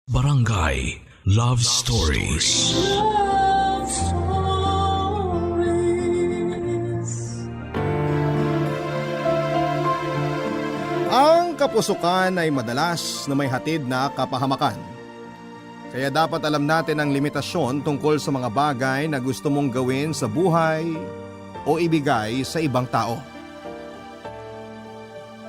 Barangay Love Stories. Love Stories. Ang kapusukan ay madalas na may hatid na kapahamakan. Kaya dapat alam natin ang limitasyon tungkol sa mga bagay na gusto mong gawin sa buhay o ibigay sa ibang tao.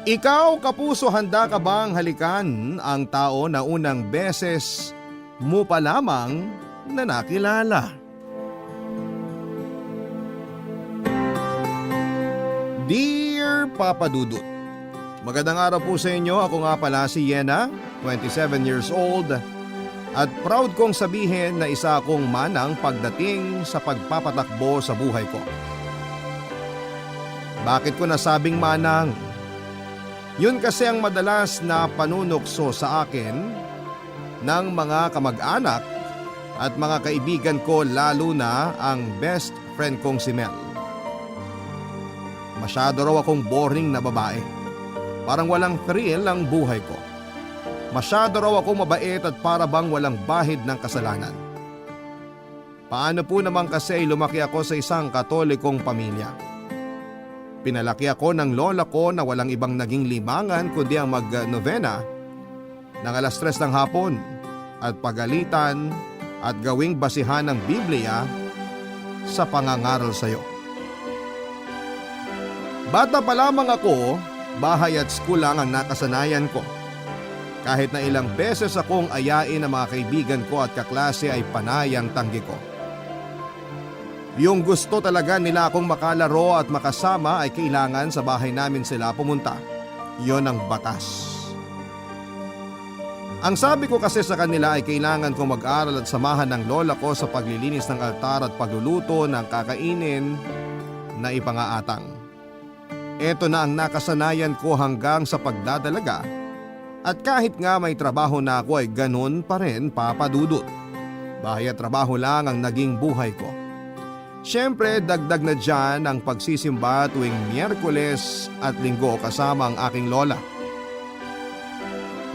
Ikaw, kapuso, handa ka bang halikan ang tao na unang beses mo pa lamang na nakilala? Dear Papa Dudut, magandang araw po sa inyo. Ako nga pala si Yena, 27 years old, at proud kong sabihin na isa akong manang pagdating sa pagpapatakbo sa buhay ko. Bakit ko nasabing manang? Yun kasi ang madalas na panunukso sa akin ng mga kamag-anak at mga kaibigan ko, lalo na ang best friend kong si Mel. Masyado raw akong boring na babae. Parang walang thrill ang buhay ko. Masyado raw akong mabait at para bang walang bahid ng kasalanan. Paano po naman kasi lumaki ako sa isang katolikong pamilya? Pinalaki ako ng lola ko na walang ibang naging limangan kundi ang mag-novena ng alas 3 ng hapon at pagalitan at gawing basihan ng Biblia sa pangangaral sa iyo. Bata pa lamang ako, bahay at school lang ang nakasanayan ko. Kahit na ilang beses akong ayain ng mga kaibigan ko at kaklase ay panay ang tanggi ko. Yung gusto talaga nila akong makalaro at makasama ay kailangan sa bahay namin sila pumunta. Yon ang batas. Ang sabi ko kasi sa kanila ay kailangan kong mag-aral at samahan ng lola ko sa paglilinis ng altar at pagluluto ng kakainin na ipangaatang. Ito na ang nakasanayan ko hanggang sa pagdadalaga at kahit nga may trabaho na ako ay ganun pa rin, Papa Dudut. Bahay at trabaho lang ang naging buhay ko. Siyempre, dagdag na dyan ang pagsisimba tuwing Miyerkules at Linggo kasama ang aking lola.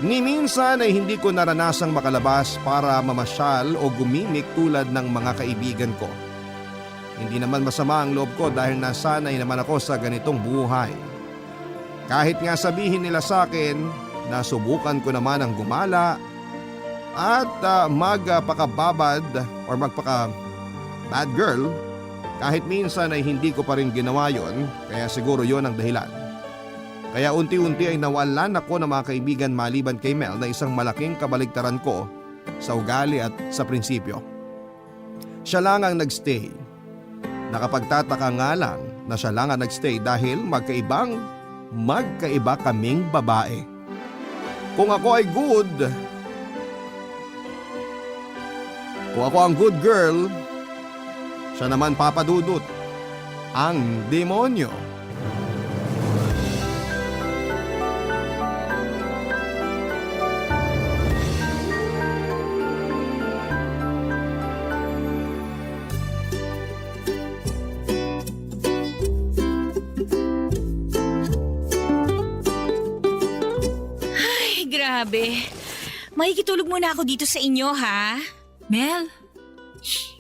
Ni minsan ay hindi ko naranasang makalabas para mamasyal o gumimik tulad ng mga kaibigan ko. Hindi naman masama ang loob ko dahil nasanay naman ako sa ganitong buhay. Kahit nga sabihin nila sa akin na subukan ko naman ang gumala at magpakababad or magpaka-bad girl, kahit minsan ay hindi ko pa rin ginawa yon, kaya siguro yon ang dahilan. Kaya unti-unti ay nawalan ako ng mga kaibigan maliban kay Mel na isang malaking kabaligtaran ko sa ugali at sa prinsipyo. Siya lang ang nagstay. Nakapagtataka nga lang na siya lang ang nagstay dahil magkaiba kaming babae. Kung ako ay kung ako ang good girl, siya naman, Papa Dudut, ang demonyo. Ay, grabe. Makikitulog muna ako dito sa inyo, ha? Mel, shh,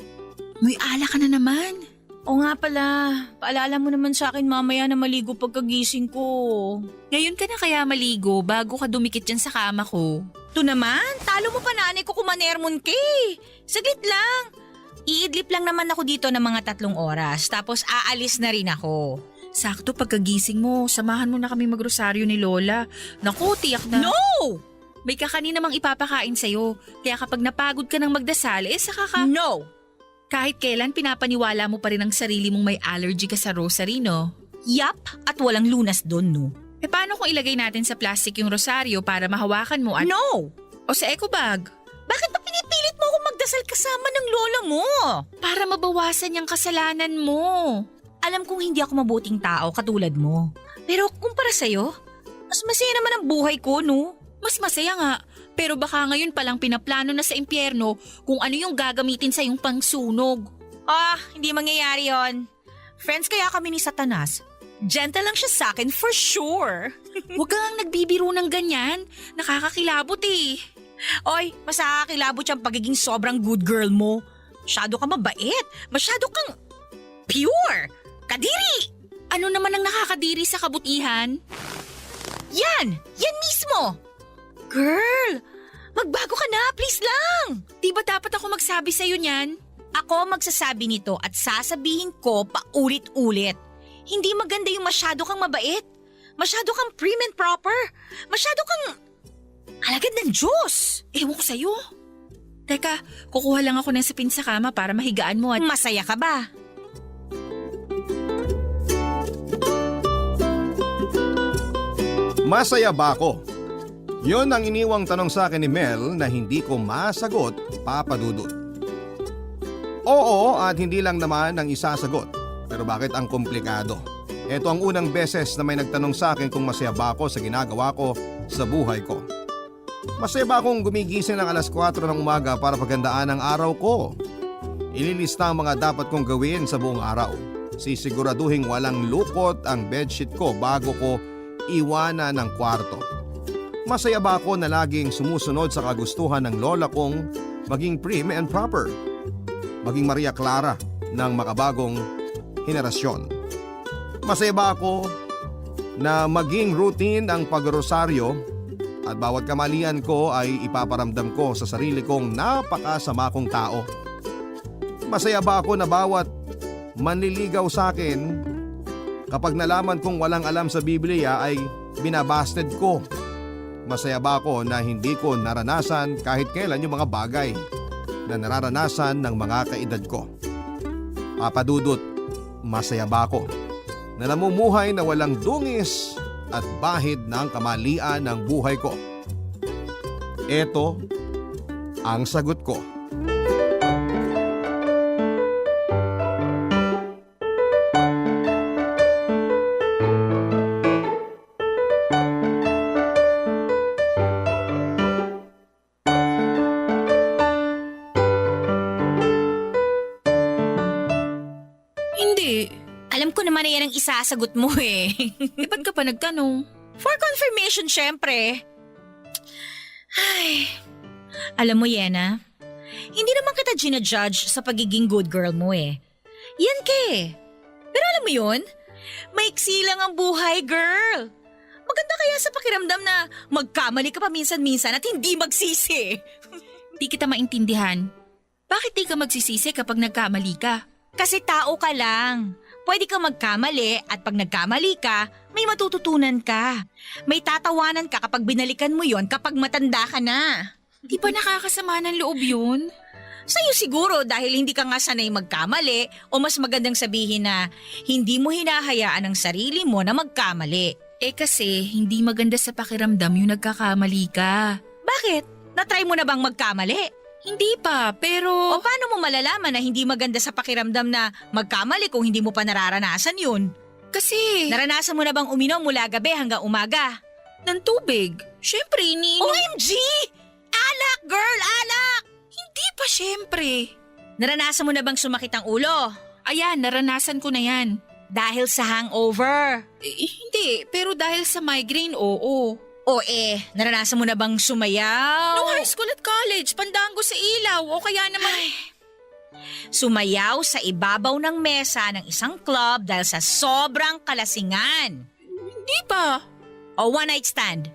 may ala ka na naman. O nga pala, paalala mo naman sa akin mamaya na maligo pagkagising ko. Ngayon ka na kaya maligo bago ka dumikit dyan sa kama ko. Ito naman, talo mo pa nanay ko kumanermon ka eh. Saglit lang. Iidlip lang naman ako dito ng mga 3 oras, tapos aalis na rin ako. Sakto pagkagising mo, samahan mo na kami magrosaryo ni Lola. Naku, tiyak na. No! May kakanin namang ipapakain sa'yo. Kaya kapag napagod ka ng magdasal, saka ka… No! Kahit kailan pinapaniwala mo pa rin ang sarili mong may allergy ka sa rosary, no? Yap, at walang lunas doon, no? Paano kung ilagay natin sa plastic yung rosaryo para mahawakan mo at… No! O sa eco bag? Bakit pa pinipilit mo ako magdasal kasama ng lola mo? Para mabawasan yung kasalanan mo. Alam kong hindi ako mabuting tao katulad mo. Pero kumpara sa'yo, mas masaya naman ang buhay ko, no? Mas masaya nga, pero baka ngayon palang pinaplano na sa impyerno kung ano yung gagamitin sa yung pangsunog. Hindi mangyayari yon. Friends kaya kami ni Satanas. Gentle lang siya sa akin for sure. Huwag kang nagbibiro ng ganyan. Nakakakilabot eh. Oy, mas nakakilabot yung pagiging sobrang good girl mo. Masyado ka mabait. Masyado kang pure. Kadiri! Ano naman ang nakakadiri sa kabutihan? Yan! Yan mismo! Girl, magbago ka na, please lang! Di ba dapat ako magsabi sa'yo niyan? Ako magsasabi nito at sasabihin ko paulit-ulit. Hindi maganda yung masyado kang mabait. Masyado kang prim and proper. Masyado kang alagad ng Diyos. Ewan ko sa'yo. Teka, kukuha lang ako ng sapin sa kama para mahigaan mo at… Masaya ka ba? Masaya ba ako? Yun ang iniwang tanong sa akin ni Mel na hindi ko masagot, Papa Dudut. Oo at hindi lang naman ang isasagot. Pero bakit ang komplikado? Ito ang unang beses na may nagtanong sa akin kung masaya ba ako sa ginagawa ko sa buhay ko. Masaya ba akong gumigising ng alas 4 ng umaga para pagandaan ang araw ko? Ililista ang mga dapat kong gawin sa buong araw. Sisiguraduhin walang lukot ang bedsheet ko bago ko iwanan ng kwarto. Masaya ba ako na laging sumusunod sa kagustuhan ng lola kong maging prim and proper? Maging Maria Clara ng makabagong henerasyon. Masaya ba ako na maging routine ang pagrosaryo at bawat kamalian ko ay ipaparamdam ko sa sarili kong napakasama kong tao? Masaya ba ako na bawat manliligaw sa akin kapag nalaman kong walang alam sa Biblia ay binabasted ko? Masaya ba ako na hindi ko naranasan kahit kailan yung mga bagay na nararanasan ng mga kaedad ko? Papa Dudut, masaya ba ako na namumuhay na walang dungis at bahid ng kamalian ng buhay ko? Ito ang sagot ko. Hindi. Alam ko naman na yan ang isasagot mo eh. Ba't ka pa nagtanong? For confirmation, syempre. Ay, alam mo, Yena, hindi naman kita ginajudge sa pagiging good girl mo eh. Yan ka eh. Pero alam mo yun, maiksi lang ang buhay, girl. Maganda kaya sa pakiramdam na magkamali ka pa minsan-minsan at hindi magsisi. Di kita maintindihan. Bakit di ka magsisisi kapag nagkamali ka? Kasi tao ka lang. Pwede kang magkamali at pag nagkamali ka, may matututunan ka. May tatawanan ka kapag binalikan mo yon kapag matanda ka na. Di ba nakakasama ng loob yun? Sa'yo siguro dahil hindi ka nga sanay magkamali o mas magandang sabihin na hindi mo hinahayaan ang sarili mo na magkamali. Eh kasi hindi maganda sa pakiramdam yung nagkakamali ka. Bakit? Natry mo na bang magkamali? Hindi pa, pero… O paano mo malalaman na hindi maganda sa pakiramdam na magkamali kung hindi mo pa nararanasan yun? Kasi… Naranasan mo na bang uminom mula gabi hanggang umaga? ng tubig. Siyempre, OMG! Alak, girl! Alak! Hindi pa siyempre. Naranasan mo na bang sumakit ang ulo? Ayan, naranasan ko na yan. Dahil sa hangover? Hindi, pero dahil sa migraine, oo. Naranasan mo na bang sumayaw? Nung high school at college, pandango sa ilaw o kaya naman… Sumayaw sa ibabaw ng mesa ng isang club dahil sa sobrang kalasingan. Hindi pa. O one night stand?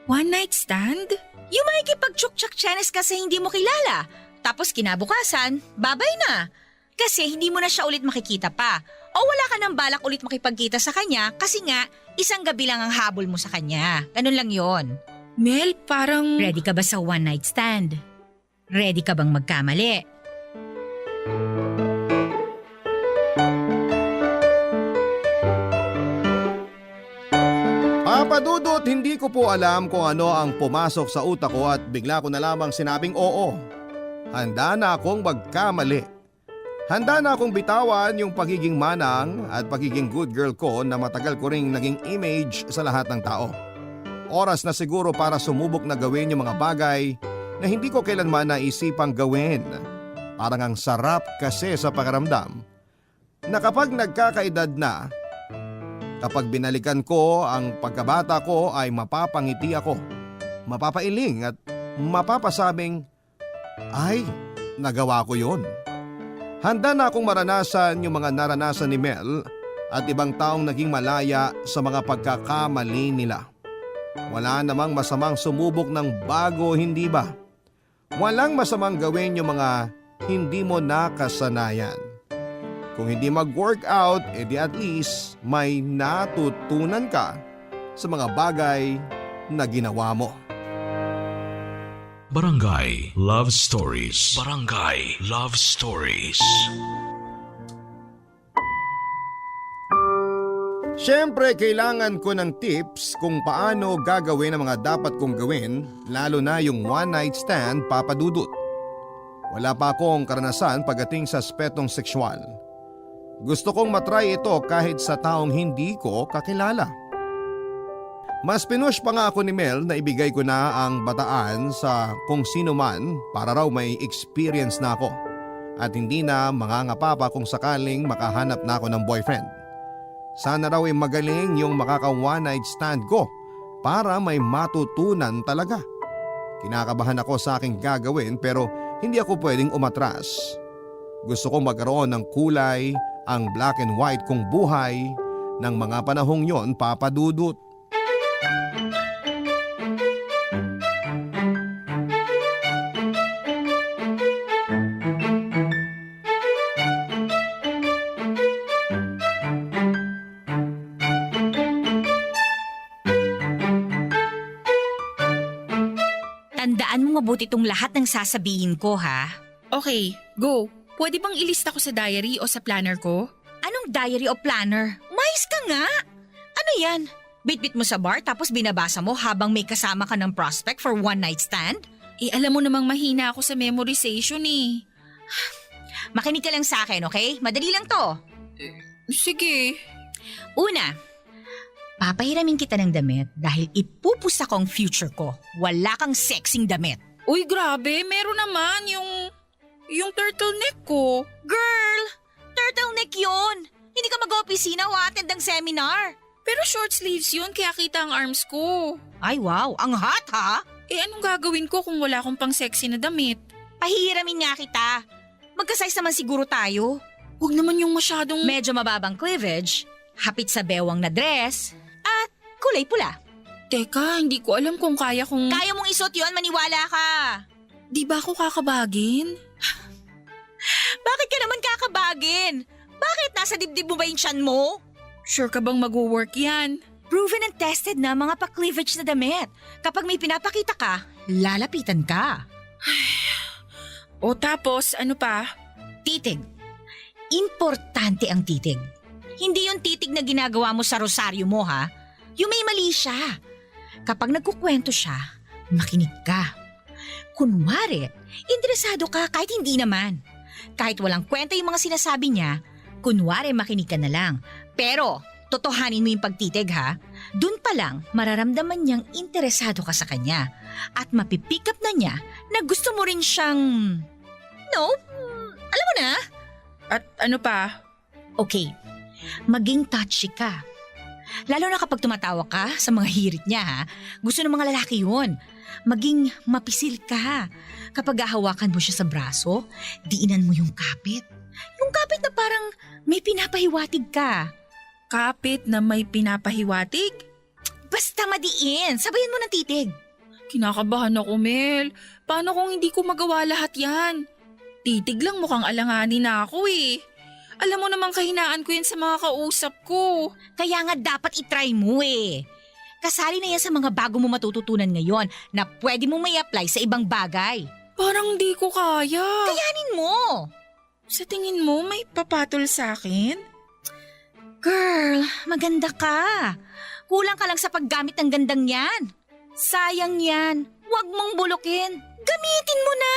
One night stand? Yung makikipag-tsuktsak-tsanes kasi hindi mo kilala. Tapos kinabukasan, babay na. Kasi hindi mo na siya ulit makikita pa. O wala ka nang balak ulit makipagkita sa kanya kasi nga isang gabi lang ang habol mo sa kanya. Ganun lang yon. Mel, parang… Ready ka ba sa one night stand? Ready ka bang magkamali? Papadudot, hindi ko po alam kung ano ang pumasok sa utak ko at bigla ko na lamang sinabing oo. Handa na akong magkamali. Handa na akong bitawan yung pagiging manang at pagiging good girl ko na matagal ko ring naging image sa lahat ng tao. Oras na siguro para sumubok na gawin yung mga bagay na hindi ko kailanman naisipang gawin. Parang ang sarap kasi sa pakiramdam na kapag nagkakaedad na, kapag binalikan ko ang pagkabata ko ay mapapangiti ako, mapapailing at mapapasabing, ay, nagawa ko yon. Handa na akong maranasan yung mga naranasan ni Mel at ibang taong naging malaya sa mga pagkakamali nila. Wala namang masamang sumubok ng bago, hindi ba? Walang masamang gawin yung mga hindi mo nakasanayan. Kung hindi mag-workout, edi at least may natutunan ka sa mga bagay na ginawa mo. Barangay Love Stories. Barangay Love Stories. Siyempre, kailangan ko ng tips kung paano gagawin ang mga dapat kong gawin, lalo na yung one night stand, Papa Dudut. Wala pa akong karanasan pagdating sa aspetong sexual. Gusto kong matry ito kahit sa taong hindi ko kakilala. Mas pinush pa nga ako ni Mel na ibigay ko na ang bataan sa kung sino man para raw may experience na ako at hindi na mangangapa pa kung sakaling makahanap na ako ng boyfriend. Sana raw ay magaling yung makaka one night stand ko para may matutunan talaga. Kinakabahan ako sa aking gagawin pero hindi ako pwedeng umatras. Gusto kong magkaroon ng kulay ang black and white kong buhay ng mga panahong yon, Papa Dudut. Tandaan mo mabuti itong lahat ng sasabihin ko, ha? Okay, go. Pwede bang ilista ko sa diary o sa planner ko? Anong diary o planner? Mais ka nga! Ano yan? Bit-bit mo sa bar tapos binabasa mo habang may kasama ka ng prospect for one night stand? Alam mo namang mahina ako sa memorization eh. Makinig ka lang sa akin, okay? Madali lang to. Sige. Una, papahiramin kita ng damit dahil ipupusa ko ang future ko. Wala kang sexing damit. Uy, grabe. Meron naman yung turtleneck ko. Girl, turtleneck yun. Hindi ka mag-opisina o attend ng seminar. Pero short sleeves yun, kaya kita ang arms ko. Ay wow, ang hot ha? Anong gagawin ko kung wala akong pang sexy na damit? Pahihiramin nga kita. Magka-size naman siguro tayo. Huwag naman yung masyadong… Medyo mababang cleavage, hapit sa bewang na dress, at kulay pula. Teka, hindi ko alam kung kaya kong… Kaya mong isuot yun, maniwala ka. Di ba ako kakabagin? Bakit ka naman kakabagin? Bakit nasa dibdib mo ba yung tiyan mo? Sure ka bang mag-work yan? Proven and tested na mga pa-cleavage na damit. Kapag may pinapakita ka, lalapitan ka. O tapos, ano pa? Titig. Importante ang titig. Hindi yung titig na ginagawa mo sa rosaryo mo, ha? Yung may mali siya. Kapag nagkukwento siya, makinig ka. Kunwari, interesado ka kahit hindi naman. Kahit walang kwenta yung mga sinasabi niya, kunwari makinig ka na lang. Pero, totohanin mo yung pagtitig, ha? Doon pa lang, mararamdaman niyang interesado ka sa kanya. At mapipick up na niya na gusto mo rin siyang… No, alam mo na. At ano pa? Okay, maging touchy ka. Lalo na kapag tumatawa ka sa mga hirit niya, ha? Gusto ng mga lalaki yun. Maging mapisil ka. Kapag hahawakan mo siya sa braso, diinan mo yung kapit. Yung kapit na parang may pinapahiwatig ka. Kapit na may pinapahiwatig? Basta madiin, sabayan mo ng titig. Kinakabahan ako, Mel. Paano kung hindi ko magawa lahat yan? Titig lang mukhang alanganin na ako eh. Alam mo namang kahinaan ko yan sa mga kausap ko. Kaya nga dapat itry mo eh. Kasali na yan sa mga bago mo matututunan ngayon na pwede mo may apply sa ibang bagay. Parang di ko kaya. Kayanin mo. Sa tingin mo may papatol sa akin? Girl, maganda ka. Kulang ka lang sa paggamit ng gandang yan. Sayang yan. Huwag mong bulukin. Gamitin mo na.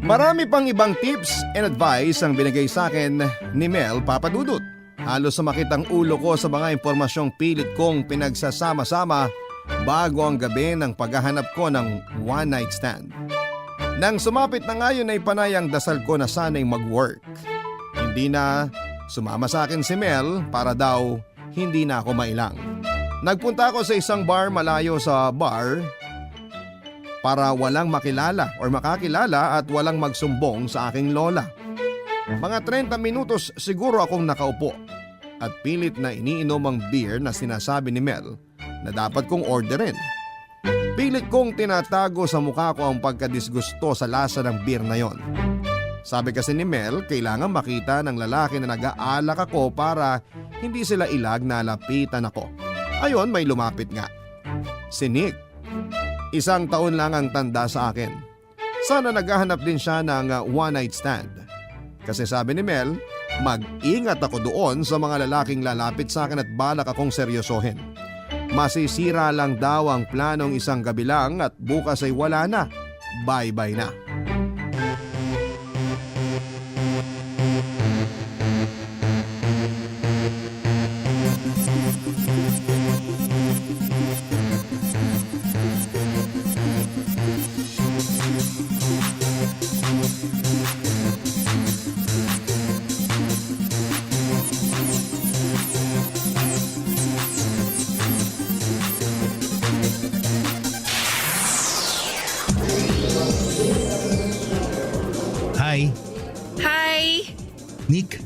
Marami pang ibang tips and advice ang binigay sa akin ni Mel, Papa Dudut. Halos sumakit ang ulo ko sa mga impormasyong pilit kong pinagsasama-sama bago ang gabi ng paghahanap ko ng one night stand. Nang sumapit na ngayon ay panay ang dasal ko na sana'y mag-work. Hindi na sumama sa akin si Mel para daw hindi na ako mailang. Nagpunta ako sa isang bar malayo sa bar para walang makilala or makakilala at walang magsumbong sa aking lola. Mga 30 minutos siguro akong nakaupo at pilit na iniinom ang beer na sinasabi ni Mel na dapat kong orderin. Pilit kong tinatago sa mukha ko ang pagkadisgusto sa lasa ng beer na yon. Sabi kasi ni Mel, kailangan makita ng lalaki na nag-aalak ako para hindi sila ilag na lapitan ako. Ayon, may lumapit nga. Si Nick. 1 taon lang ang tanda sa akin. Sana naghahanap din siya ng one night stand. Kasi sabi ni Mel, mag-ingat ako doon sa mga lalaking lalapit sa akin at balak akong seryosohin. Masisira lang daw ang planong isang gabi lang at bukas ay wala na. Bye-bye na. Hi, Hi! Nick.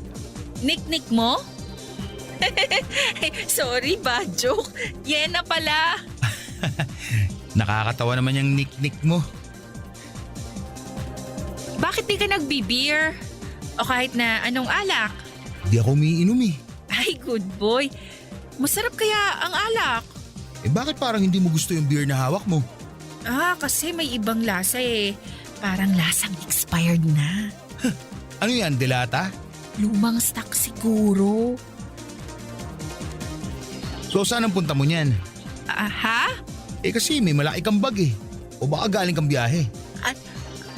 Nick mo? Sorry ba, joke? Yena pala. Nakakatawa naman yung Nick mo. Bakit di ka nagbi-beer? O kahit na anong alak? Di ako umiinom eh. Ay, good boy. Masarap kaya ang alak? Eh bakit parang hindi mo gusto yung beer na hawak mo? Kasi may ibang lasa eh. Parang lasang expired na. Ano yan, delata? Lumang stock siguro. So saan ang punta mo niyan? Ha? Eh kasi may malaki kang bag eh. O baka galing kang biyahe.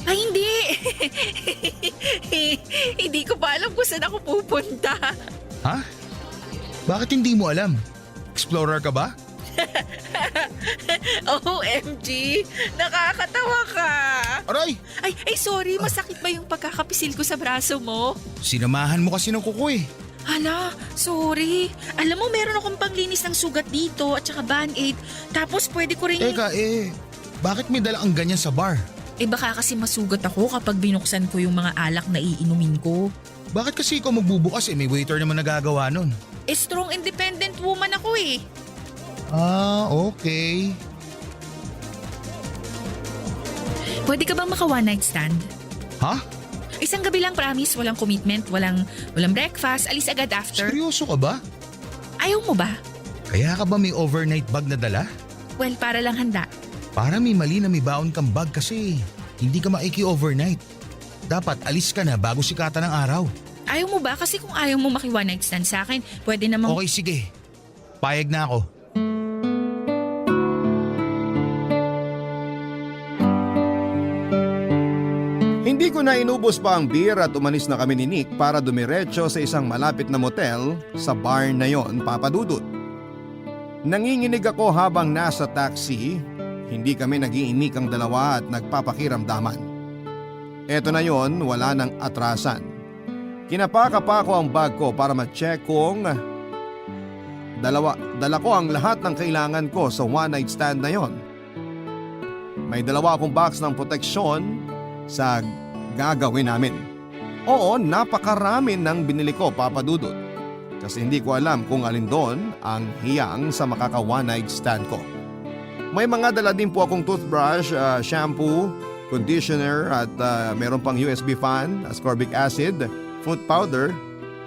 Ay, hindi. Hindi ko pa alam kung saan ako pupunta. Ha? Bakit hindi mo alam? Explorer ka ba? OMG! Nakakatawa ka! Aray! Ay, sorry. Masakit ba yung pagkakapisil ko sa braso mo? Sinamahan mo kasi ng kuko eh. Hala, sorry. Alam mo, meron akong panglinis ng sugat dito at saka Band-Aid. Tapos pwede ko rin... Teka bakit may dala ang ganyan sa bar? Baka kasi masugat ako kapag binuksan ko yung mga alak na iinumin ko. Bakit kasi ikaw magbubukas may waiter naman nagagawa nun? Strong independent woman ako eh. Okay. Pwede ka bang maka one night stand? Ha? Isang gabi lang, promise. Walang commitment, walang breakfast. Alis agad after. Seryoso ka ba? Ayaw mo ba? Kaya ka ba may overnight bag na dala? Well, para lang handa. Para may mali na may baon kang bag kasi hindi ka maiki-overnight. Dapat alis ka na bago sikatan ng araw. Ayaw mo ba? Kasi kung ayaw mo maki one night stand sa akin, pwede namang... Okay, sige. Payag na ako. Hindi ko na inubos pa ang beer at umalis na kami ni Nick para dumiretso sa isang malapit na motel sa bar na yon, Papa Dudut. Nanginginig ako habang nasa taxi, hindi kami nag-iinik ang dalawa at nagpapakiramdaman. Eto na yon, wala nang atrasan. Kinapakapa ko ang bag ko para ma-check kung dala ko ang lahat ng kailangan ko sa one night stand na yon. May dalawa akong box ng proteksyon sa gagawin namin. Oo, napakarami ng binili ko, Papa Dudut. Kasi hindi ko alam kung alin doon ang hiyang sa makaka one night stand ko. May mga dala din po akong toothbrush, shampoo, conditioner at meron pang USB fan, ascorbic acid, foot powder,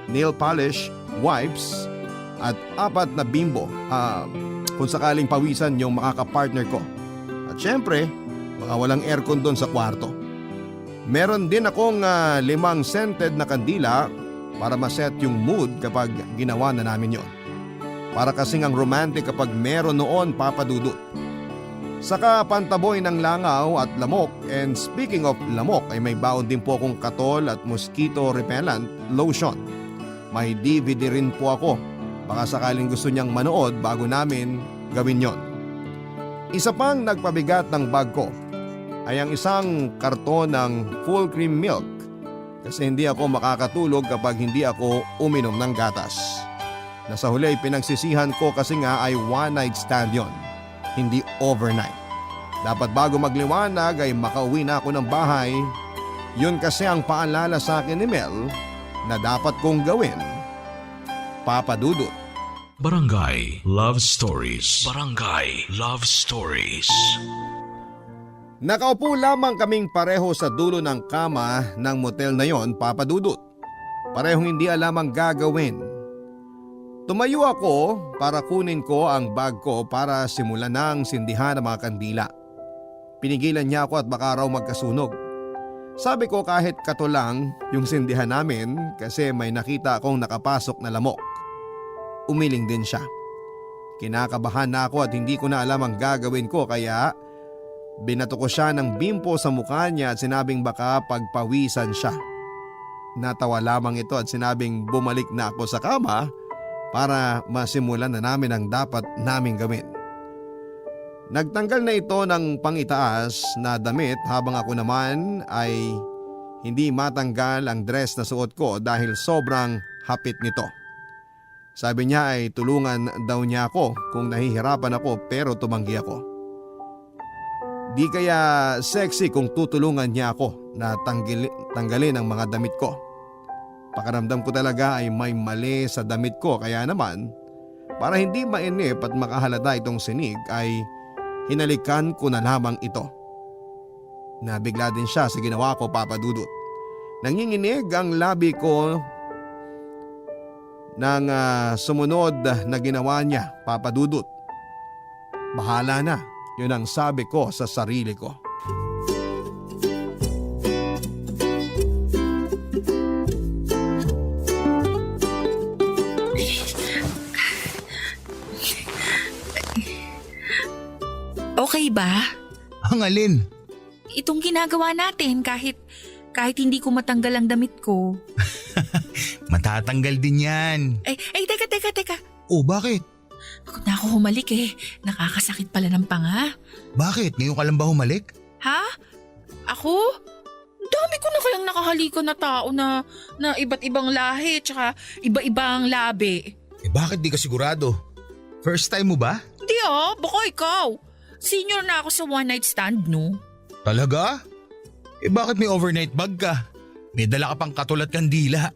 nail polish, wipes at 4 na Bimbo kung sakaling pawisan yung makakapartner ko. At syempre, baka walang aircon doon sa kwarto. Meron din akong 5 scented na kandila para maset yung mood kapag ginawa na namin yon. Para kasing ang romantic kapag meron noon, Papa Dudut. Saka pantaboy ng langaw at lamok, and speaking of lamok ay may baon din po akong katol at mosquito repellent lotion. May DVD rin po ako, baka sakaling gusto niyang manood bago namin gawin yon. Isa pang nagpabigat ng bag ko ay ang isang karton ng full cream milk kasi hindi ako makakatulog kapag hindi ako uminom ng gatas. Na sa huli pinagsisihan ko kasi nga ay one night stand yon, hindi overnight. Dapat bago magliwanag ay makauwi na ako ng bahay. Yun kasi ang paalala sa akin ni Mel na dapat kong gawin. Papa Dudut. Barangay Love Stories. Barangay Love Stories. Nakaupo lamang kaming pareho sa dulo ng kama ng motel na yon, Papa Dudut. Parehong hindi alam ang gagawin. Tumayo ako para kunin ko ang bag ko para simulan ng sindihan ng mga kandila. Pinigilan niya ako at baka raw magkasunog. Sabi ko kahit kato lang yung sindihan namin kasi may nakita akong nakapasok na lamok. Umiling din siya. Kinakabahan na ako at hindi ko na alam ang gagawin ko kaya binato ko siya ng bimpo sa mukha niya at sinabing baka pagpawisan siya. Natawa lamang ito at sinabing bumalik na ako sa kama para masimulan na namin ang dapat naming gawin. Nagtanggal na ito ng pangitaas na damit habang ako naman ay hindi matanggal ang dress na suot ko dahil sobrang hapit nito. Sabi niya ay tulungan daw niya ako kung nahihirapan ako pero tumanggi ako. Di kaya sexy kung tutulungan niya ako na tanggalin ang mga damit ko. Pakiramdam ko talaga ay may mali sa damit ko kaya naman para hindi mainip at makahalata itong sinig ay hinalikan ko na lamang ito. Nabigla din siya sa ginawa ko, Papa Dudut. Nanginginig ang labi ko ng sumunod na ginawa niya, Papa Dudut. Bahala na, yun ang sabi ko sa sarili ko. Okay ba? Ang alin? Itong ginagawa natin kahit hindi ko matanggal ang damit ko. Matatanggal din yan. Teka. Oh, bakit? Pagod na ako humalik eh. Nakakasakit pala ng panga. Bakit? Ngayon ka lang ba humalik? Ha? Ako? Dami ko na kayang nakahalikan na tao na iba't ibang lahi tsaka iba-ibang labi. Bakit di ka sigurado? First time mo ba? Hindi baka ikaw. Senior na ako sa one night stand, no? Talaga? Bakit may overnight bag ka? May dala ka pang katulad kandila.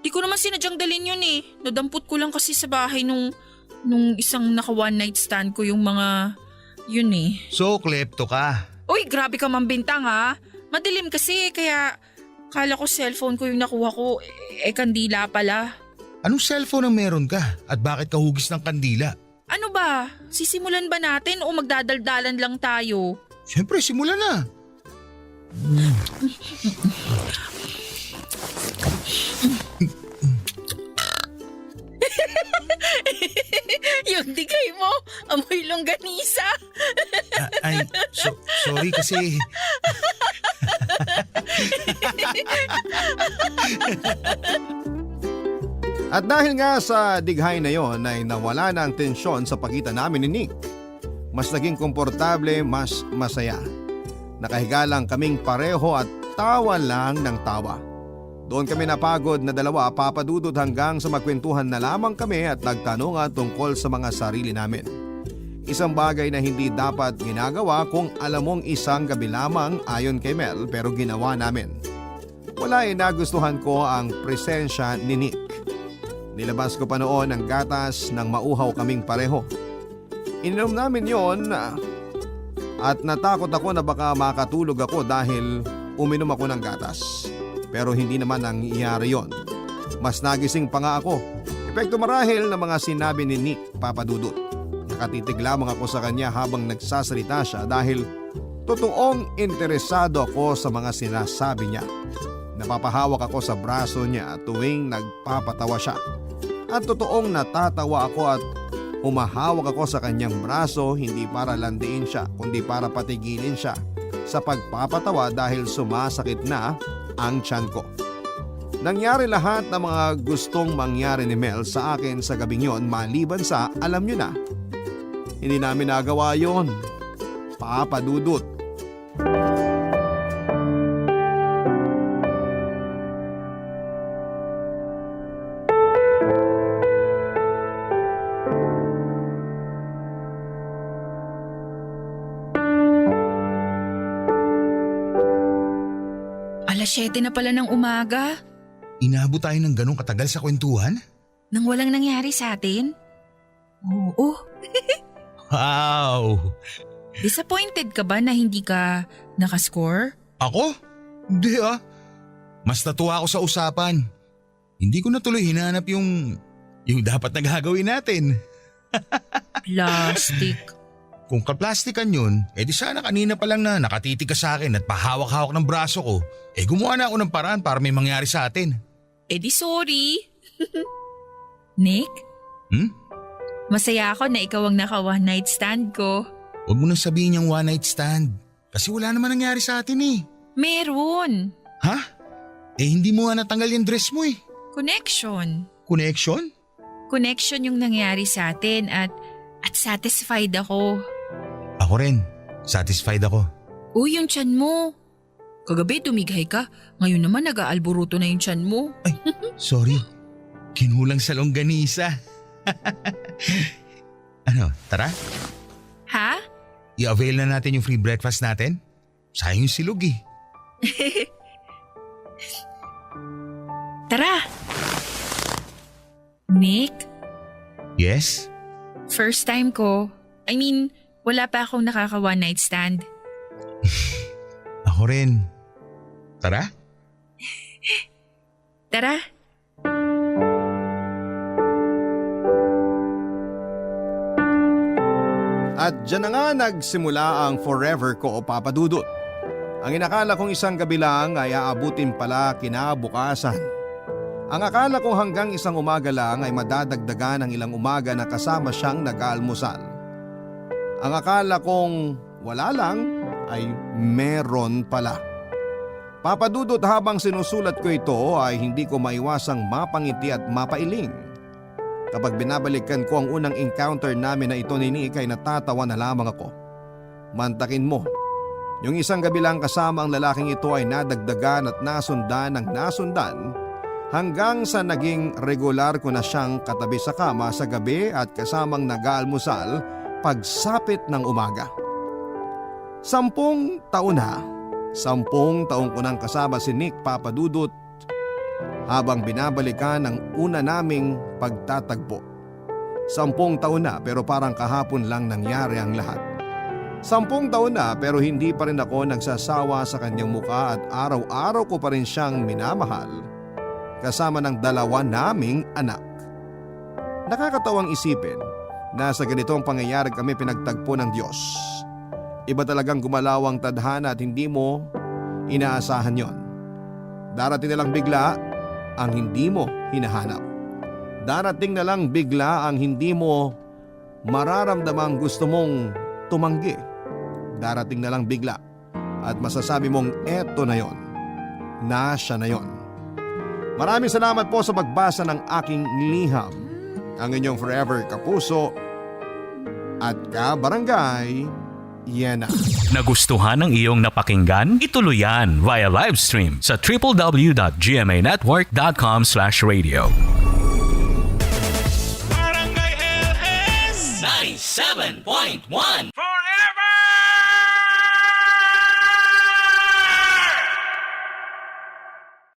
Di ko naman sinadyang dalhin yun eh. Nadampot ko lang kasi sa bahay nung isang naka one night stand ko yung mga yun eh. So, klepto ka. Uy, grabe ka mambintang ha. Madilim kasi kaya kala ko cellphone ko yung nakuha ko. Kandila pala. Anong cellphone ang meron ka? At bakit ka hugis ng kandila? Ano ba? Sisimulan ba natin o magdadaldalan lang tayo? Siyempre, simulan na. Yung digay mo, amoy longganisa. Sorry kasi... At dahil nga sa dighay na yon ay nawala na ang tensyon sa pagitan namin ni Nick. Mas naging komportable, mas masaya. Nakahiga lang kaming pareho at tawa lang ng tawa. Doon kami napagod na dalawa, Papa Dudut, hanggang sa magkwentuhan na lamang kami at nagtanungan tungkol sa mga sarili namin. Isang bagay na hindi dapat ginagawa kung alam mong isang gabi lamang ayon kay Mel pero ginawa namin. Wala nagustuhan ko ang presensya ni Nick. Nilabas ko pa noon ang gatas nang mauhaw kaming pareho. Ininom namin yon at natakot ako na baka makatulog ako dahil uminom ako ng gatas. Pero hindi naman nangyayari yon. Mas nagising pa nga ako. Epekto marahil ng mga sinabi ni Nick, Papa Dudut. Nakatitig lamang ako sa kanya habang nagsasalita siya dahil totoong interesado ako sa mga sinasabi niya. Napapahawak ako sa braso niya tuwing nagpapatawa siya. At totoong natatawa ako at humahawak ako sa kanyang braso hindi para landiin siya kundi para patigilin siya sa pagpapatawa dahil sumasakit na ang tiyan ko. Nangyari lahat ng mga gustong mangyari ni Mel sa akin sa gabing yon maliban sa alam nyo na. Hindi namin nagawa yon, Papa Dudut. Alas 7 na pala ng umaga. Inabot tayo ng ganong katagal sa kwentuhan? Nang walang nangyari sa atin? Oo. Wow! Disappointed ka ba na hindi ka nakascore? Ako? Hindi ah. Mas natuwa ako sa usapan. Hindi ko na tuloy hinanap yung dapat na gagawin natin. Plastic. Kung kaplastikan yun, edi sana kanina pa lang na nakatitig ka sa akin at pahawak-hawak ng braso ko, gumawa na ako ng paraan para may mangyari sa atin. Di sorry. Nick? Masaya ako na ikaw ang naka-one night stand ko. Huwag mo nang sabihin yung one night stand. Kasi wala naman nangyari sa atin eh. Meron. Ha? Hindi mo nga natanggal yung dress mo eh. Connection. Connection? Connection yung nangyari sa atin at satisfied ako. Ako rin. Satisfied ako. Uy, yung tiyan mo. Kagabi tumighay ka. Ngayon naman nag-aalburuto na yung tiyan mo. Ay, sorry. Kinulang sa longganisa. Ano, tara? Ha? I-avail na natin yung free breakfast natin? Sayang yung silog eh. Tara. Nick? Yes? First time ko. I mean, wala pa akong nakaka-one night stand. Ako rin. Tara? Tara. At dyan na nga nagsimula ang forever ko o Papa Dudut. Ang inakala kong isang gabi lang ay aabutin pala kinabukasan. Ang akala kong hanggang isang umaga lang ay madadagdagan ng ilang umaga na kasama siyang nag-aalmusal. Ang akala kong wala lang ay meron pala. Papa Dudut, habang sinusulat ko ito ay hindi ko maiwasang mapangiti at mapailing. Kapag binabalikan ko ang unang encounter namin na ito ni Nick ay natatawa na lamang ako. Mantakin mo, yung isang gabi lang kasama ang lalaking ito ay nadagdagan at nasundan ng nasundan hanggang sa naging regular ko na siyang katabi sa kama sa gabi at kasamang nag-aalmusal pagsapit ng umaga. 10 taon na. 10 taong ko nang kasama si Nick, Papa Dudut, habang binabalikan ang una naming pagtatagpo. 10 taon na pero parang kahapon lang nangyari ang lahat. 10 taon na pero hindi pa rin ako nagsasawa sa kanyang muka at araw-araw ko pa rin siyang minamahal kasama ng 2 naming anak. Nakakatawang isipin na sa ganitong pangyayari kami pinagtagpo ng Diyos. Iba talagang gumalaw ang tadhana at hindi mo inaasahan yon. Darating na lang bigla ang hindi mo hinahanap. Darating na lang bigla ang hindi mo mararamdamang gusto mong tumanggi. Darating na lang bigla at masasabi mong eto na yon. Na siya na yon. Maraming salamat po sa pagbasa ng aking liham. Ang inyong forever kapuso at kabarangay, Yena. Nagustuhan ng iyong napakinggan? Ituloy yan via live stream sa www.gmanetwork.com/radio. Barangay LS 97.1